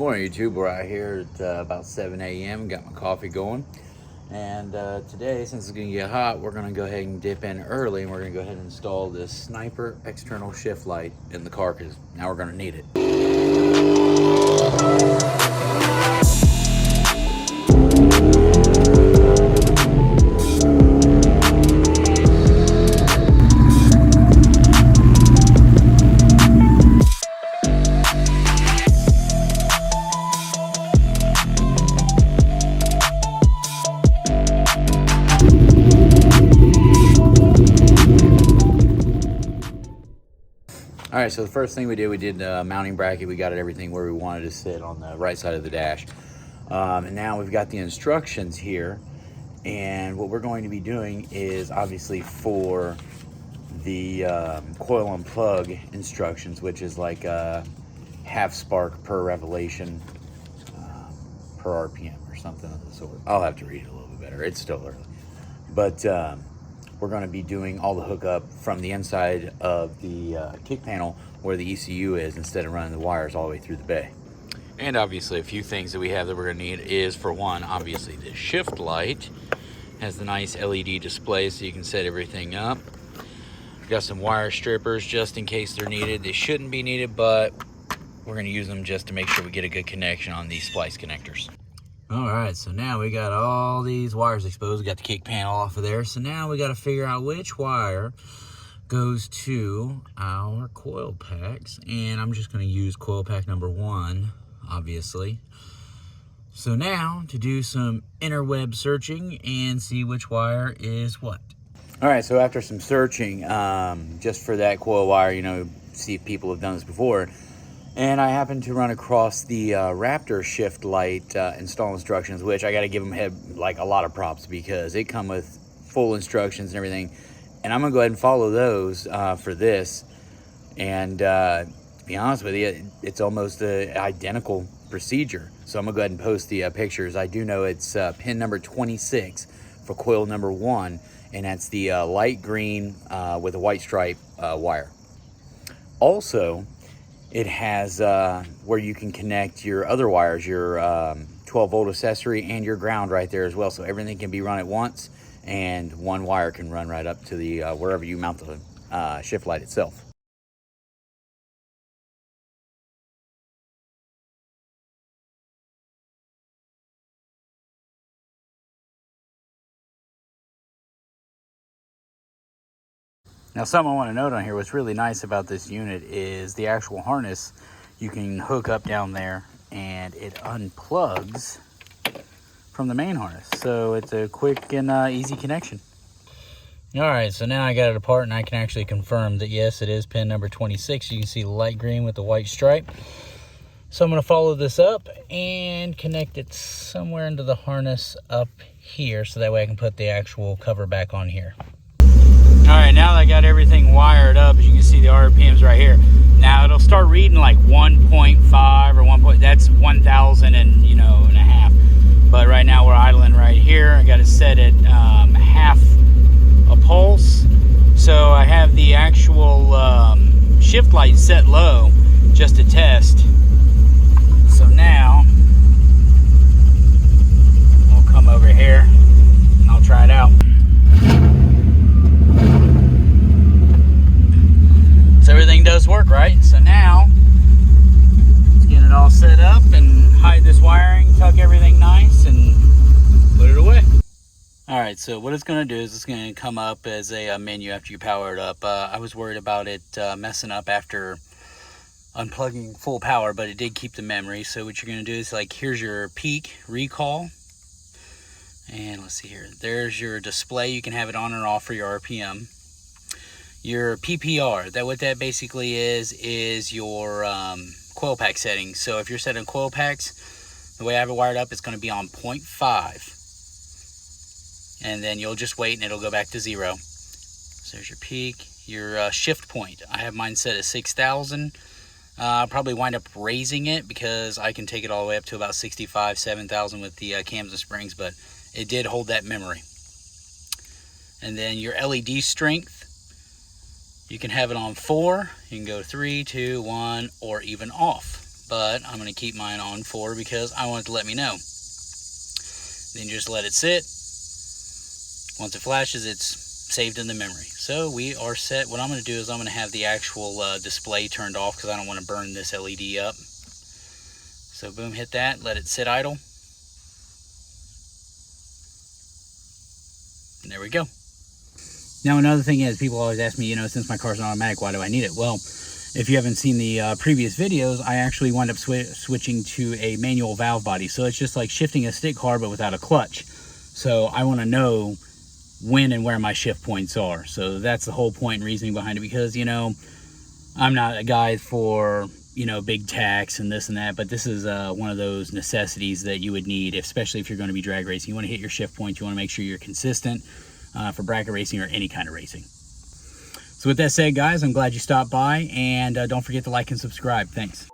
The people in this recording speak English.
Morning YouTube, we're out here at about 7 a.m. Got my coffee going, and today, since it's going to get hot, we're going to go ahead and dip in early, and we're going to go ahead and install this Sniper external shift light in the car, because now we're going to need it. All right, so the first thing we did the mounting bracket. We got everything where we wanted to sit on the right side of the dash. And now we've got the instructions here. And what we're going to be doing is obviously for the coil unplug instructions, which is like a half spark per revelation per RPM or something of the sort. I'll have to read it a little bit better. It's still early. But we're going to be doing all the hookup from the inside of the kick panel where the ECU is, instead of running the wires all the way through the bay. And obviously a few things that we have that we're going to need is, for one, obviously the shift light. Has the nice LED display so you can set everything up. We've got some wire strippers just in case they're needed. They shouldn't be needed, but we're going to use them just to make sure we get a good connection on these splice connectors. All right, so now we got all these wires exposed. We got the kick panel off of there. So now we got to figure out which wire goes to our coil packs. And I'm just going to use coil pack number 1, obviously. So now to do some interweb searching and see which wire is what. All right, so after some searching, just for that coil wire, see if people have done this before. And I happened to run across the Raptor Shift Light install instructions, which I got to give them a lot of props, because it come with full instructions and everything. And I'm going to go ahead and follow those for this. And to be honest with you, it's almost an identical procedure. So I'm going to go ahead and post the pictures. I do know it's pin number 26 for coil number 1. And that's the light green with a white stripe wire. Also, it has where you can connect your other wires, your 12-volt accessory and your ground right there as well. So everything can be run at once, and one wire can run right up to the wherever you mount the shift light itself. Now, something I want to note on here, what's really nice about this unit is the actual harness you can hook up down there, and it unplugs from the main harness. So it's a quick and easy connection. All right, so now I got it apart, and I can actually confirm that yes, it is pin number 26. You can see the light green with the white stripe. So I'm going to follow this up and connect it somewhere into the harness up here, so that way I can put the actual cover back on here. All right, now that I got everything wired up, as you can see the RPMs right here. Now it'll start reading like 1.5 or 1. That's 1,000 and and a half. But right now we're idling right here. I got it set at half a pulse. So I have the actual shift light set low just to test. So now we'll come over here and I'll try it out. Everything does work, right? So now let's get it all set up and hide this wiring, tuck everything nice, and put it away. All right, so what it's going to do is it's going to come up as a menu after you power it up. I was worried about it messing up after unplugging full power, but it did keep the memory. So what you're going to do is, here's your peak recall, and let's see here, there's your display. You can have it on or off for your RPM. Your PPR, what that basically is your coil pack settings. So if you're setting coil packs, the way I have it wired up, it's going to be on 0.5, and then you'll just wait and it'll go back to 0. So there's your peak. Your shift point, I have mine set at 6,000. I'll probably wind up raising it because I can take it all the way up to about 65, 7,000 with the cams and springs, but it did hold that memory. And then your LED strength, you can have it on 4, you can go 3, 2, 1, or even off. but I'm going to keep mine on 4 because I want it to let me know. Then just let it sit. Once it flashes, it's saved in the memory. So we are set. What I'm going to do is I'm going to have the actual display turned off because I don't want to burn this LED up. So boom, hit that, let it sit idle. And there we go. Now another thing is, people always ask me, you know, since my car's an automatic, why do I need it? Well, if you haven't seen the previous videos, I actually wound up switching to a manual valve body. So it's just like shifting a stick car, but without a clutch. So I want to know when and where my shift points are. So that's the whole point and reasoning behind it, because, you know, I'm not a guy for, you know, big tachs and this and that, but this is one of those necessities that you would need, especially if you're going to be drag racing. You want to hit your shift points. You want to make sure you're consistent for bracket racing or any kind of racing. So with that said, guys, I'm glad you stopped by, and don't forget to like and subscribe. Thanks.